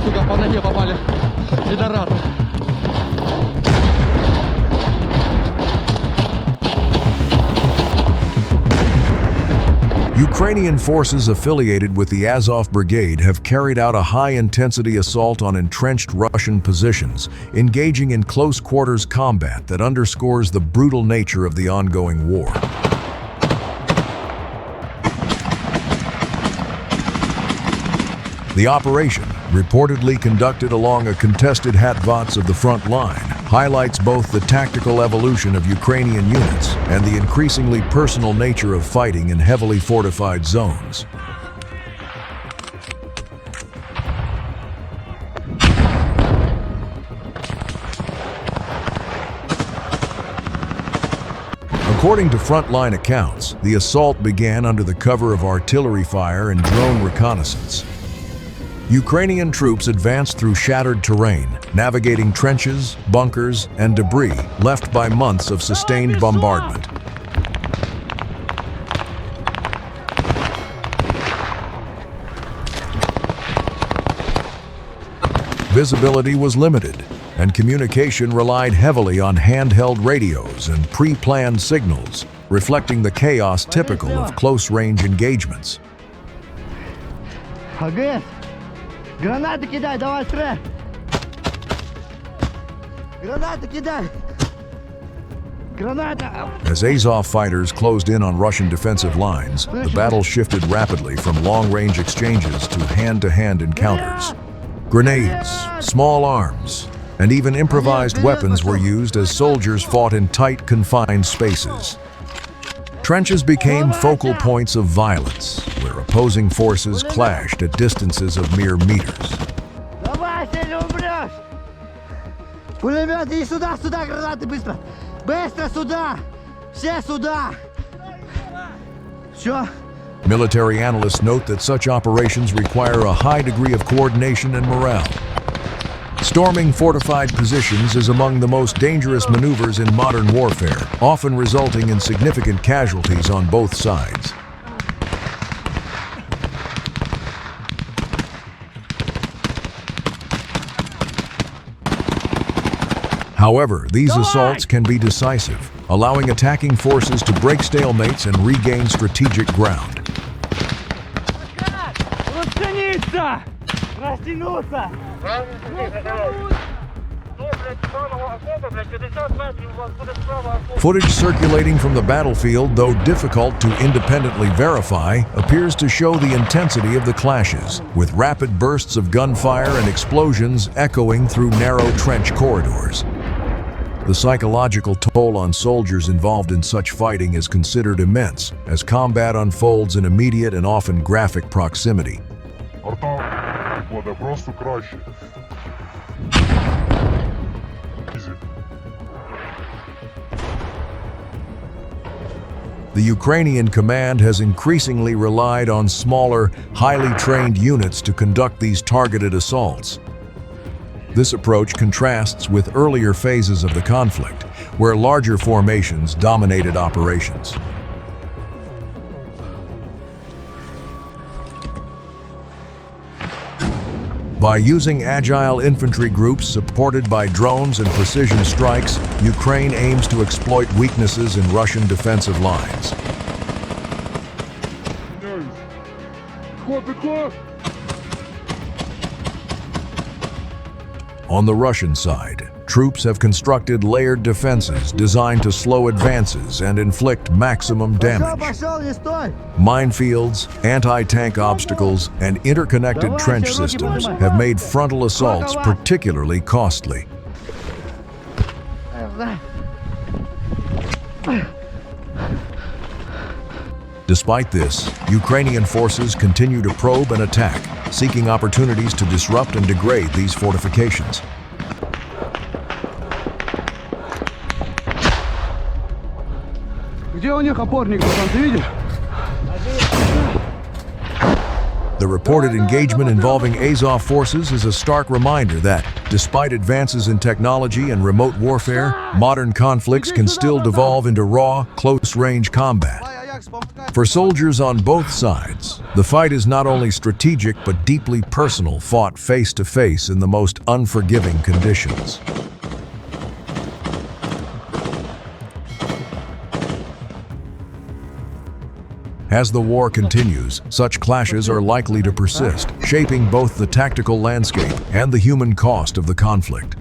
сука, по ноге попали. Пидорасы. Ukrainian forces affiliated with the Azov Brigade have carried out a high-intensity assault on entrenched Russian positions, engaging in close-quarters combat that underscores the brutal nature of the ongoing war. The operation, reportedly conducted along a contested Hatvots of the front line, highlights both the tactical evolution of Ukrainian units and the increasingly personal nature of fighting in heavily fortified zones. According to frontline accounts, the assault began under the cover of artillery fire and drone reconnaissance. Ukrainian troops advanced through shattered terrain, navigating trenches, bunkers, and debris left by months of sustained bombardment. Visibility was limited, and communication relied heavily on handheld radios and pre-planned signals, reflecting the chaos typical of close-range engagements. Гранаты кидай, давай, стрель! Гранаты кидай! Граната! As Azov fighters closed in on Russian defensive lines, the battle shifted rapidly from long-range exchanges to hand-to-hand encounters. Grenades, small arms, and even improvised weapons were used as soldiers fought in tight, confined spaces. Trenches became focal points of violence, where opposing forces clashed at distances of mere meters. Давай, сильно умрешь! Пулемет, иди сюда, сюда, гранаты, быстро! Быстро сюда! Все сюда! Все? Military analysts note that such operations require a high degree of coordination and morale. Storming fortified positions is among the most dangerous maneuvers in modern warfare, often resulting in significant casualties on both sides. However, these assaults can be decisive, allowing attacking forces to break stalemates and regain strategic ground. Footage circulating from the battlefield, though difficult to independently verify, appears to show the intensity of the clashes, with rapid bursts of gunfire and explosions echoing through narrow trench corridors. The psychological toll on soldiers involved in such fighting is considered immense, as combat unfolds in immediate and often graphic proximity. The Ukrainian command has increasingly relied on smaller, highly trained units to conduct these targeted assaults. This approach contrasts with earlier phases of the conflict, where larger formations dominated operations. By using agile infantry groups supported by drones and precision strikes, Ukraine aims to exploit weaknesses in Russian defensive lines. On the Russian side, troops have constructed layered defenses designed to slow advances and inflict maximum damage. Minefields, anti-tank obstacles, and interconnected trench systems have made frontal assaults particularly costly. Despite this, Ukrainian forces continue to probe and attack, seeking opportunities to disrupt and degrade these fortifications. The reported engagement involving Azov forces is a stark reminder that, despite advances in technology and remote warfare, modern conflicts can still devolve into raw, close-range combat. For soldiers on both sides, the fight is not only strategic but deeply personal, fought face to face in the most unforgiving conditions. As the war continues, such clashes are likely to persist, shaping both the tactical landscape and the human cost of the conflict.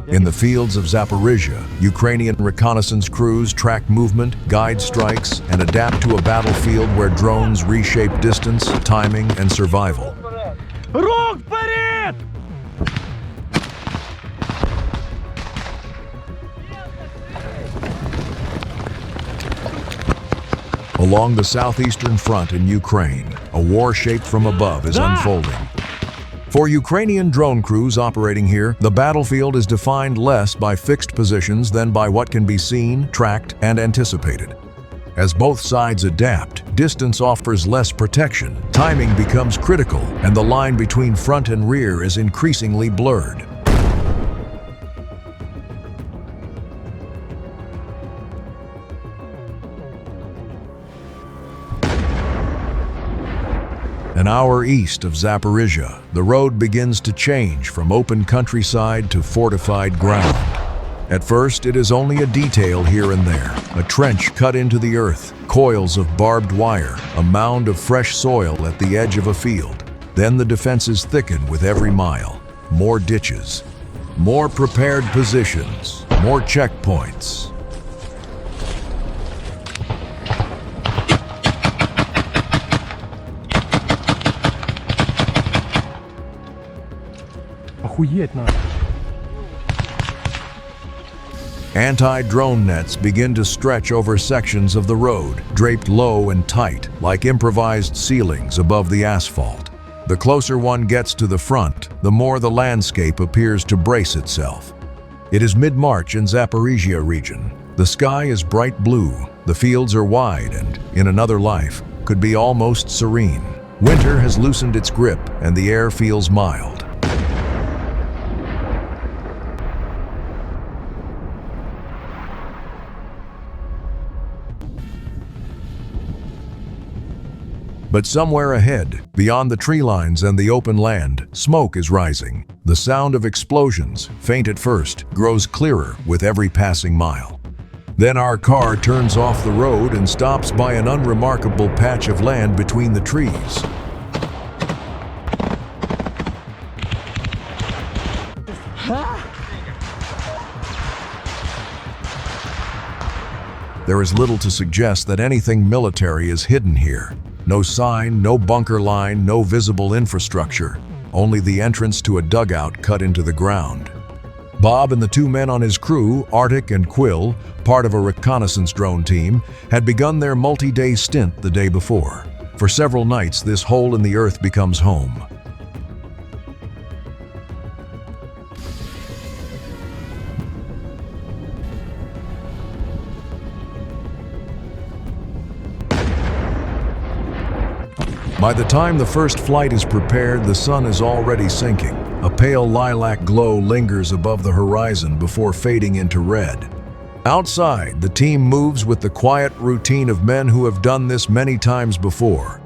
In the fields of Zaporizhzhia, Ukrainian reconnaissance crews track movement, guide strikes, and adapt to a battlefield where drones reshape distance, timing, and survival. Рук вперед! Along the southeastern front in Ukraine, a war shaped from above is unfolding. For Ukrainian drone crews operating here, the battlefield is defined less by fixed positions than by what can be seen, tracked, and anticipated. As both sides adapt, distance offers less protection, timing becomes critical, and the line between front and rear is increasingly blurred. An hour east of Zaporizhzhia, the road begins to change from open countryside to fortified ground. At first, it is only a detail here and there, a trench cut into the earth, coils of barbed wire, a mound of fresh soil at the edge of a field. Then the defenses thicken with every mile. More ditches, more prepared positions, more checkpoints. Anti-drone nets begin to stretch over sections of the road, draped low and tight, like improvised ceilings above the asphalt. The closer one gets to the front, the more the landscape appears to brace itself. It is mid-March in Zaporizhzhia region. The sky is bright blue, the fields are wide and, in another life, could be almost serene. Winter has loosened its grip and the air feels mild. But somewhere ahead, beyond the tree lines and the open land, smoke is rising. The sound of explosions, faint at first, grows clearer with every passing mile. Then our car turns off the road and stops by an unremarkable patch of land between the trees. There is little to suggest that anything military is hidden here. No sign, no bunker line, no visible infrastructure, only the entrance to a dugout cut into the ground. Bob and the two men on his crew, Arctic and Quill, part of a reconnaissance drone team, had begun their multi-day stint the day before. For several nights, this hole in the earth becomes home. By the time the first flight is prepared, the sun is already sinking. A pale lilac glow lingers above the horizon before fading into red. Outside, the team moves with the quiet routine of men who have done this many times before.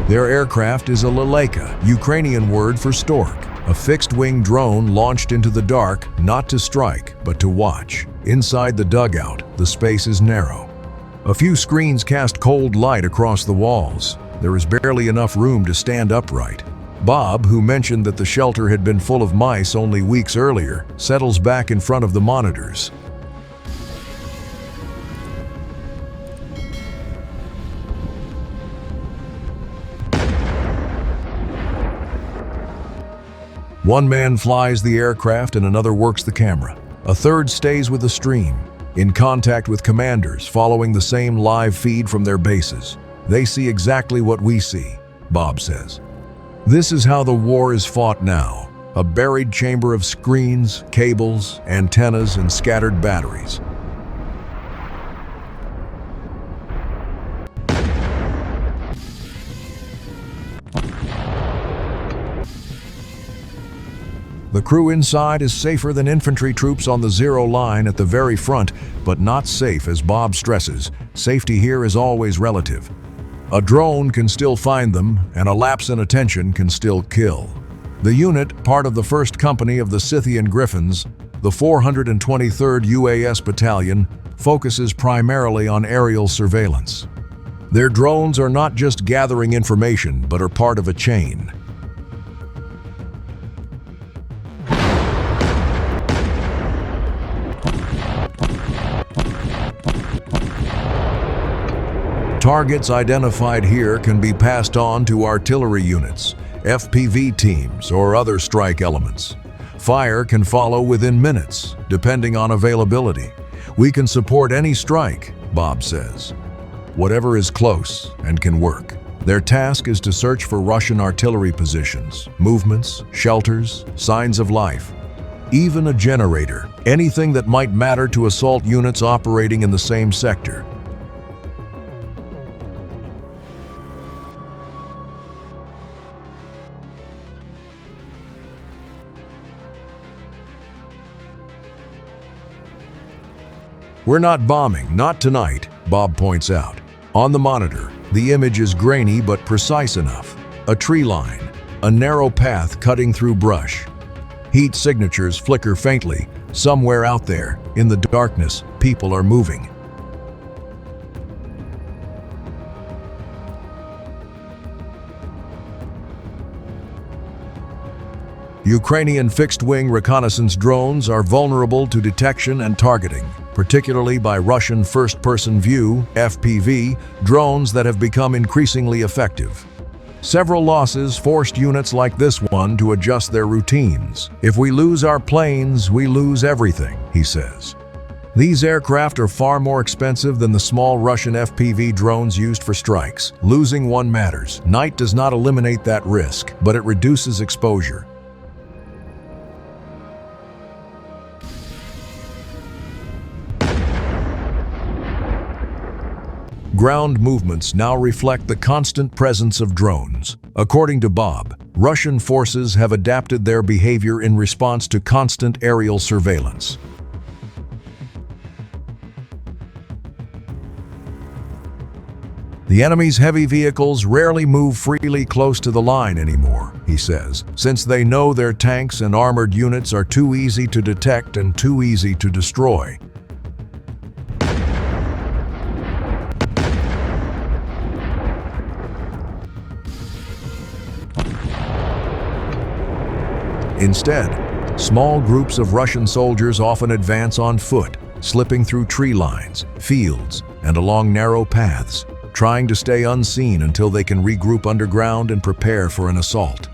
Their aircraft is a Leleka, Ukrainian word for stork. A fixed-wing drone launched into the dark, not to strike, but to watch. Inside the dugout, the space is narrow. A few screens cast cold light across the walls. There is barely enough room to stand upright. Bob, who mentioned that the shelter had been full of mice only weeks earlier, settles back in front of the monitors. One man flies the aircraft and another works the camera. A third stays with the stream, in contact with commanders, following the same live feed from their bases. They see exactly what we see, Bob says. This is how the war is fought now. A buried chamber of screens, cables, antennas, and scattered batteries. The crew inside is safer than infantry troops on the zero line at the very front, but not safe, as Bob stresses. Safety here is always relative. A drone can still find them, and a lapse in attention can still kill. The unit, part of the 1st Company of the Scythian Griffins, the 423rd UAS Battalion, focuses primarily on aerial surveillance. Their drones are not just gathering information, but are part of a chain. Targets identified here can be passed on to artillery units, FPV teams, or other strike elements. Fire can follow within minutes, depending on availability. We can support any strike, Bob says. Whatever is close and can work. Their task is to search for Russian artillery positions, movements, shelters, signs of life. Even a generator, anything that might matter to assault units operating in the same sector. We're not bombing, not tonight, Bob points out. On the monitor, the image is grainy but precise enough. A tree line, a narrow path cutting through brush. Heat signatures flicker faintly. Somewhere out there, in the darkness, people are moving. Ukrainian fixed-wing reconnaissance drones are vulnerable to detection and targeting, particularly by Russian first-person view, FPV, drones that have become increasingly effective. Several losses forced units like this one to adjust their routines. If we lose our planes, we lose everything, he says. These aircraft are far more expensive than the small Russian FPV drones used for strikes. Losing one matters. Night does not eliminate that risk, but it reduces exposure. Ground movements now reflect the constant presence of drones. According to Bob, Russian forces have adapted their behavior in response to constant aerial surveillance. The enemy's heavy vehicles rarely move freely close to the line anymore, he says, since they know their tanks and armored units are too easy to detect and too easy to destroy. Instead, small groups of Russian soldiers often advance on foot, slipping through tree lines, fields, and along narrow paths, trying to stay unseen until they can regroup underground and prepare for an assault.